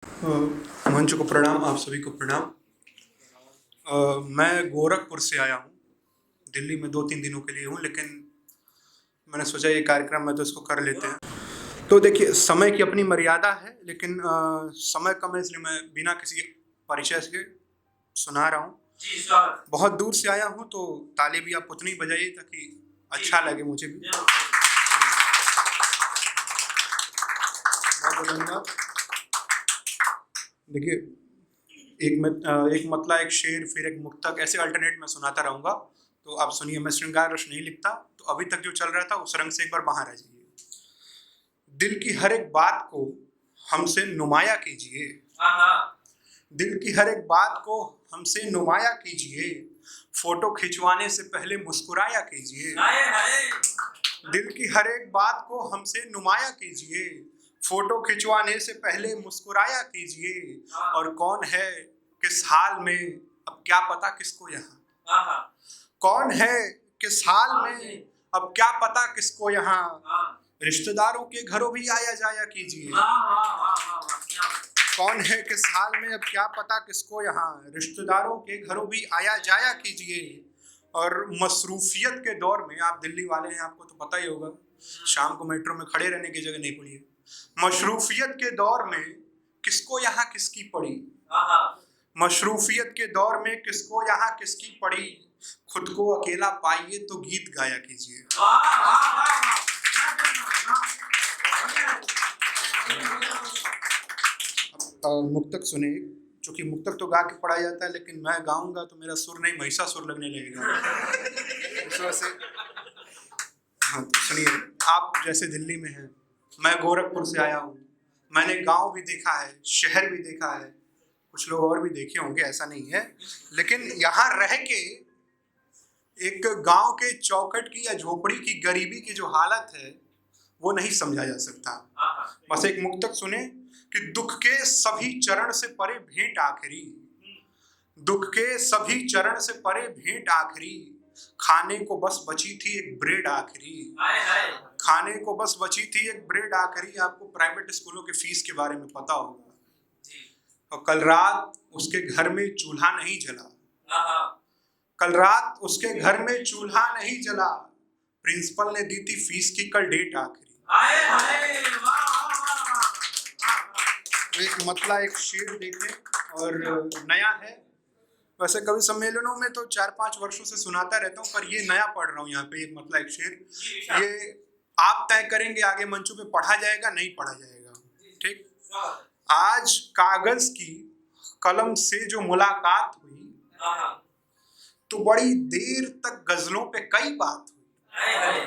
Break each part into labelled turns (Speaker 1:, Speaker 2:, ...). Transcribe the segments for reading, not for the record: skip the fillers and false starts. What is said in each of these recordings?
Speaker 1: मंच को प्रणाम, आप सभी को प्रणाम। मैं गोरखपुर से आया हूँ। दिल्ली में 2-3 दिनों के लिए हूँ, लेकिन मैंने सोचा ये कार्यक्रम है तो इसको कर लेते हैं। तो देखिए, समय की अपनी मर्यादा है, लेकिन समय कम है इसलिए मैं बिना किसी परिचय के सुना रहा हूँ। बहुत दूर से आया हूँ तो ताली भी आप उतनी बजाइए ताकि अच्छा लगे मुझे भी। बहुत धन्यवाद। देखिए, एक मतला, एक शेर, फिर एक मुक्तक, ऐसे अल्टरनेट में सुनाता रहूंगा। तो आप सुनिए। मैं श्रृंगार रस नहीं लिखता, तो अभी तक जो चल रहा था उस रंग से एक बार बाहर आ जाइए। दिल की हर एक बात को हमसे नुमाया कीजिए। दिल की हर एक बात को हमसे नुमाया कीजिए। फोटो खिंचवाने से पहले मुस्कुराया कीजिए। दिल की हर एक बात को हमसे नुमाया कीजिए। फोटो खिंचवाने से पहले मुस्कुराया कीजिए। और कौन है किस हाल में, अब क्या पता किसको यहाँ। कौन है किस हाल में, अब क्या पता किसको यहाँ। रिश्तेदारों के घरों भी आया जाया कीजिए। कौन है किस हाल में, अब क्या पता किसको यहाँ। रिश्तेदारों के घरों भी आया जाया कीजिए। और मसरूफियत के दौर में, आप दिल्ली वाले हैं, आपको तो पता ही होगा, शाम को मेट्रो में खड़े रहने की जगह नहीं पड़ी है। मशरूफियत के दौर में किसको यहाँ किसकी पड़ी। मशरूफियत के दौर में किसको यहाँ किसकी पड़ी। खुद को अकेला पाइए तो गीत गाया कीजिए। मुक्तक सुने। चूंकि मुक्तक तो गा के पढ़ाया जाता है, लेकिन मैं गाऊंगा तो मेरा सुर नहीं महिषासुर लगने लगेगा। इस वजह से हाँ, तो सुनिए। आप जैसे दिल्ली में हैं, मैं गोरखपुर से आया हूँ। मैंने गांव भी देखा है, शहर भी देखा है, कुछ लोग और भी देखे होंगे, ऐसा नहीं है। लेकिन यहाँ रह के एक गांव के चौखट की या झोपड़ी की गरीबी की जो हालत है वो नहीं समझा जा सकता। बस एक मुक्तक सुने कि दुख के सभी चरण से परे भेंट आखिरी। दुख के सभी चरण से परे भेंट आखिरी। खाने को बस बची थी एक ब्रेड आखिरी। खाने को बस बची थी एक ब्रेड आखिरी। आपको प्राइवेट स्कूलों के फीस के बारे में पता होगा। और कल रात उसके घर में चूल्हा नहीं जला। कल रात उसके घर में चूल्हा नहीं जला। प्रिंसिपल ने दी थी फीस की कल डेट आखिरी। एक मतला, एक शेर देखें, और नया है। वैसे कवि सम्मेलनों में तो 4-5 वर्षों से सुनाता रहता हूँ, पर ये नया पढ़ रहा हूँ यहाँ पे। एक मतला, एक शेर, ये आप तय करेंगे आगे मंचों पे पढ़ा जाएगा नहीं पढ़ा जाएगा। ठीक। आज कागज की कलम से जो मुलाकात हुई तो बड़ी देर तक गजलों पे कई बात हुई।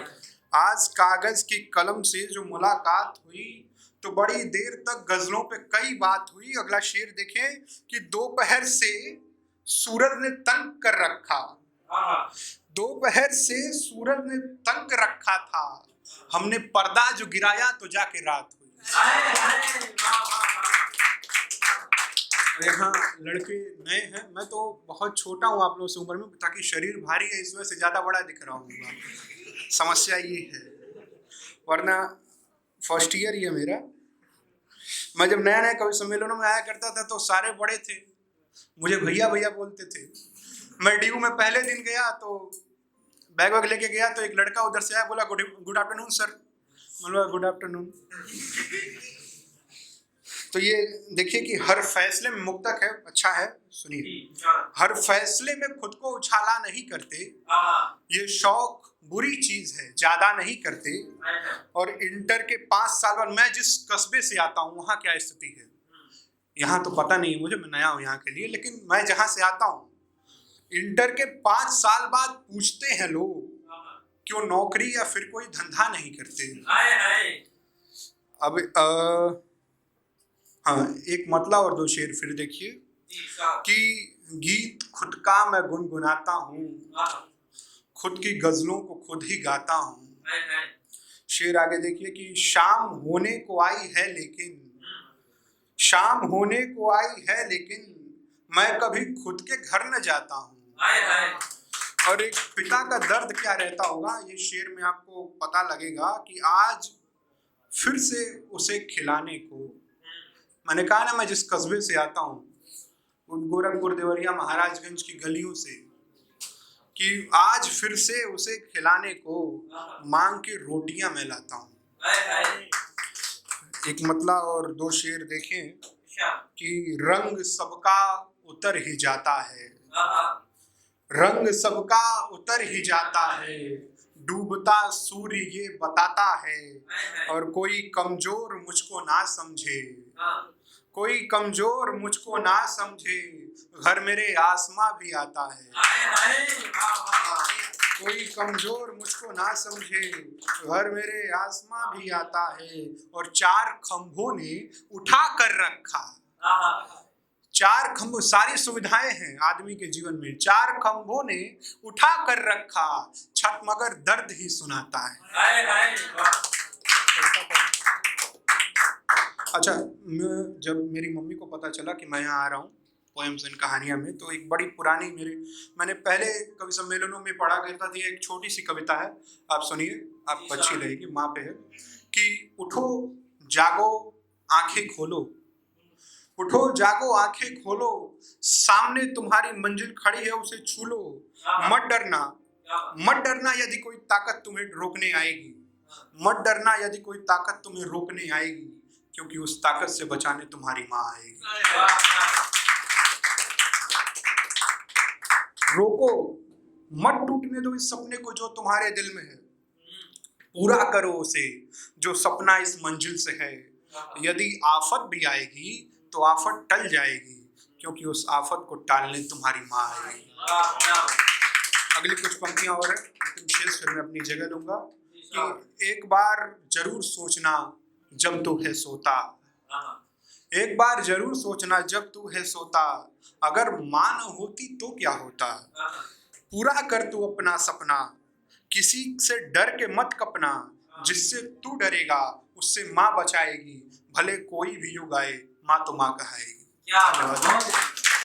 Speaker 1: आज कागज की कलम से जो मुलाकात हुई तो बड़ी देर तक गजलों पे कई बात हुई। अगला शेर देखें कि दोपहर से सूरज ने तंग कर रखा। दोपहर से सूरज ने तंग रखा था। हमने पर्दा जो गिराया तो जाके रात हुई। यहाँ लड़के नए हैं, मैं तो बहुत छोटा हूँ आप लोगों से उम्र में, ताकि शरीर भारी है इस वजह से ज्यादा बड़ा दिख रहा हूँ। समस्या ये है, वरना फर्स्ट ईयर ही है मेरा। मैं जब नया नया कवि सम्मेलनों में आया करता था तो सारे बड़े थे, मुझे भैया भैया बोलते थे। मैं ड्यू में पहले दिन गया तो बैग वैग लेके गया तो एक लड़का उधर से आया, बोला गुड आफ्टरनून सर। बोला गुड आफ्टरनून। तो ये देखिए कि हर फैसले में मुक्तक है, अच्छा है, सुनिए। हर फैसले में खुद को उछाला नहीं करते। ये शौक बुरी चीज है, ज्यादा नहीं करते। और इंटर के 5 साल बाद, मैं जिस कस्बे से आता हूँ वहाँ क्या स्थिति है यहाँ तो पता नहीं मुझे, मैं नया हूँ यहाँ के लिए, लेकिन मैं जहाँ से आता हूँ इंटर के 5 साल बाद पूछते हैं लोग क्यों नौकरी या फिर कोई धंधा नहीं करते। अब हाँ, एक मतला और 2 शेर फिर देखिए कि गीत खुद का मैं गुनगुनाता हूँ, खुद की गजलों को खुद ही गाता हूँ। शेर आगे देखिए कि शाम होने को आई है लेकिन, शाम होने को आई है लेकिन मैं कभी खुद के घर न जाता हूँ। और एक पिता का दर्द क्या रहता होगा, ये शेर में आपको पता लगेगा कि आज फिर से उसे खिलाने को मैंने कहा ना, मैं जिस कस्बे से आता हूँ, उन गोरखपुर देवरिया महाराजगंज की गलियों से, कि आज फिर से उसे खिलाने को मांग के रोटियां मैं लाता हूँ। एक मतला और दो शेर देखें कि रंग सबका उतर ही जाता है, रंग सबका उतर ही जाता है, डूबता सूर्य ये बताता है, और कोई कमजोर मुझको ना समझे, कोई कमजोर मुझको ना समझे, घर मेरे आसमां भी आता है, कोई कमजोर मुझको ना समझे, घर मेरे आसमां भी आता है, और चार खंभों ने उठा कर रखा, चार खंभों, सारी सुविधाएं हैं आदमी के जीवन में, चार खंभों ने उठा कर रखा, छत मगर दर्द ही सुनाता है। अच्छा, जब मेरी मम्मी को पता चला कि मैं यहाँ आ रहा हूँ पोएम्स एंड कहानियाँ में, तो एक बड़ी पुरानी मैंने पहले कवि सम्मेलनों में पढ़ा करता था, एक छोटी सी कविता है, आप सुनिए, आपको अच्छी लगेगी। माँ पे है कि उठो जागो आंखें खोलो, उठो जागो आंखें खोलो, सामने तुम्हारी मंजिल खड़ी है उसे छू लो, मत डरना, मत डरना यदि कोई ताकत तुम्हें रोकने आएगी, मत डरना यदि कोई ताकत तुम्हें रोकने आएगी, क्योंकि उस ताकत से बचाने तुम्हारी माँ आएगी। रोको, मत टूटने दो इस सपने को जो तुम्हारे दिल में है, पूरा करो उसे जो सपना इस मंजिल से है, यदि आफत भी आएगी तो आफत टल जाएगी, क्योंकि उस आफत को टालने तुम्हारी माँ आएगी। अगली कुछ पंक्तियां और है, लेकिन शेष फिर मैं अपनी जगह लूंगा कि एक बार जरूर सोचना जब तू है सोता, एक बार जरूर सोचना जब तू है सोता, अगर माँ न होती तो क्या होता, पूरा कर तू अपना सपना, किसी से डर के मत कपना, जिससे तू डरेगा उससे माँ बचाएगी, भले कोई भी युग आए माँ तो माँ कहाएगी।